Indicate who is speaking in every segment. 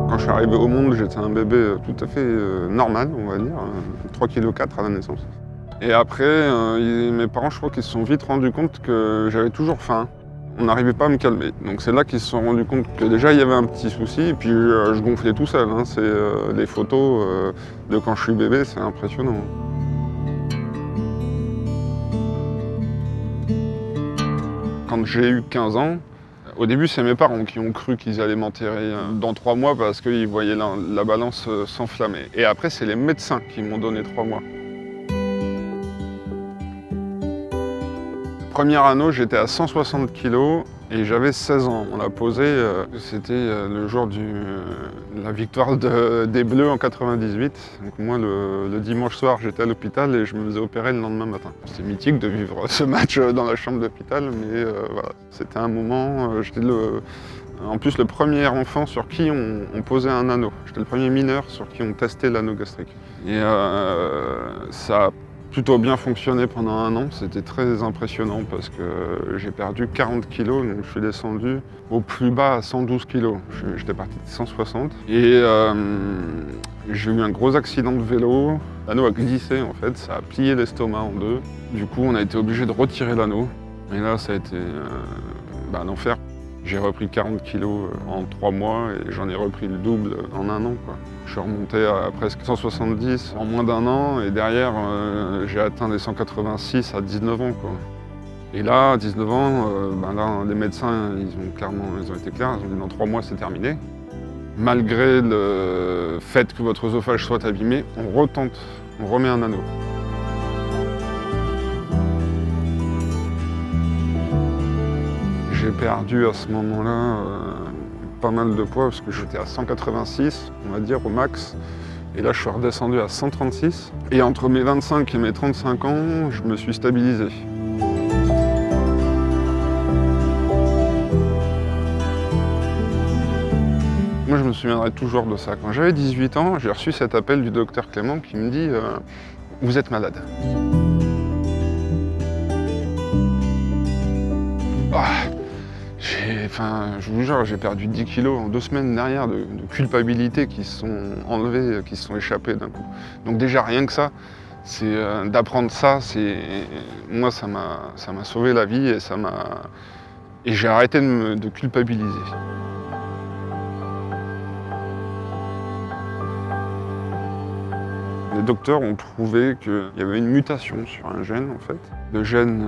Speaker 1: Quand je suis arrivé au monde, j'étais un bébé tout à fait normal, on va dire, 3,4 kg à la naissance. Et après, mes parents, je crois qu'ils se sont vite rendus compte que j'avais toujours faim. On n'arrivait pas à me calmer. Donc c'est là qu'ils se sont rendus compte que déjà il y avait un petit souci, et puis je gonflais tout seul. Hein. C'est les photos de quand je suis bébé, c'est impressionnant. Quand j'ai eu 15 ans, au début, c'est mes parents qui ont cru qu'ils allaient m'enterrer dans 3 mois parce qu'ils voyaient la balance s'enflammer. Et après, c'est les médecins qui m'ont donné 3 mois. Premier anneau, j'étais à 160 kg et j'avais 16 ans. On l'a posé, c'était le jour de la victoire des Bleus en 98. Donc moi, le dimanche soir, j'étais à l'hôpital et je me faisais opérer le lendemain matin. C'est mythique de vivre ce match dans la chambre d'hôpital, mais voilà, c'était un moment. J'étais en plus le premier enfant sur qui on posait un anneau. J'étais le premier mineur sur qui on testait l'anneau gastrique. Et ça a plutôt bien fonctionné pendant 1 an, c'était très impressionnant parce que j'ai perdu 40 kg, donc je suis descendu au plus bas à 112 kg. J'étais parti de 160 et j'ai eu un gros accident de vélo. L'anneau a glissé en fait, ça a plié l'estomac en deux. Du coup, on a été obligé de retirer l'anneau. Et là, ça a été un enfer. J'ai repris 40 kg en 3 mois et j'en ai repris le double en 1 an, quoi. Je suis remonté à presque 170 en moins d'1 an et derrière j'ai atteint les 186 à 19 ans, quoi. Et là, à 19 ans, là, les médecins ils ont été clairs, ils ont dit dans 3 mois c'est terminé. Malgré le fait que votre œsophage soit abîmé, on retente, on remet un anneau. J'ai perdu à ce moment-là pas mal de poids parce que j'étais à 186, on va dire, au max. Et là, je suis redescendu à 136. Et entre mes 25 et mes 35 ans, je me suis stabilisé. Moi, je me souviendrai toujours de ça. Quand j'avais 18 ans, j'ai reçu cet appel du docteur Clément qui me dit « Vous êtes malade ». Je vous jure, j'ai perdu 10 kilos en 2 semaines derrière de culpabilité qui se sont enlevées, qui se sont échappées d'un coup. Donc déjà, rien que ça, c'est d'apprendre ça, moi, ça m'a sauvé la vie et j'ai arrêté de culpabiliser. Les docteurs ont trouvé qu'il y avait une mutation sur un gène, en fait. Le gène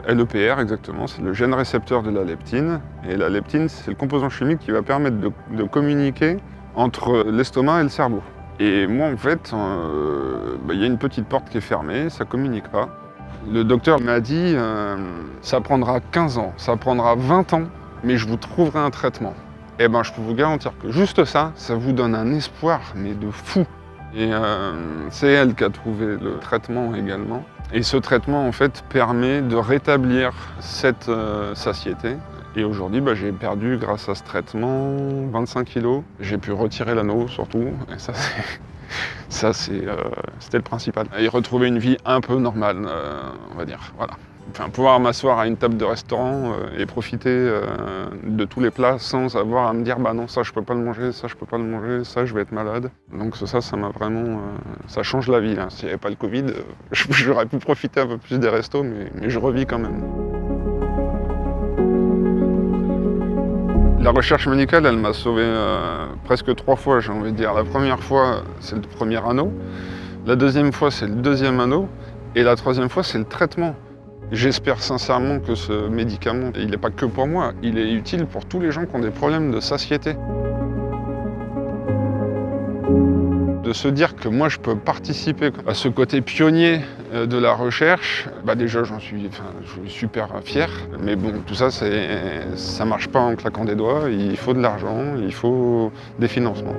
Speaker 1: LEPR, exactement, c'est le gène récepteur de la leptine. Et la leptine, c'est le composant chimique qui va permettre de communiquer entre l'estomac et le cerveau. Et moi, en fait, il y a une petite porte qui est fermée, ça ne communique pas. Le docteur m'a dit ça prendra 15 ans, ça prendra 20 ans, mais je vous trouverai un traitement. Et je peux vous garantir que juste ça vous donne un espoir, mais de fou. Et c'est elle qui a trouvé le traitement également. Et ce traitement, en fait, permet de rétablir cette satiété. Et aujourd'hui, j'ai perdu, grâce à ce traitement, 25 kilos. J'ai pu retirer l'anneau, surtout. Et c'était le principal. Et retrouver une vie un peu normale, on va dire. Voilà. Enfin, pouvoir m'asseoir à une table de restaurant et profiter de tous les plats sans avoir à me dire non, ça je peux pas le manger, ça je peux pas le manger, ça je vais être malade. Donc ça m'a vraiment, ça change la vie. S'il n'y avait pas le Covid, j'aurais pu profiter un peu plus des restos, mais je revis quand même. La recherche médicale, elle m'a sauvé presque 3 fois, j'ai envie de dire. La première fois, c'est le premier anneau. La deuxième fois, c'est le deuxième anneau. Et la troisième fois, c'est le traitement. J'espère sincèrement que ce médicament, il n'est pas que pour moi, il est utile pour tous les gens qui ont des problèmes de satiété. De se dire que moi je peux participer à ce côté pionnier de la recherche, déjà je suis super fier. Mais bon, tout ça, ça marche pas en claquant des doigts, il faut de l'argent, il faut des financements.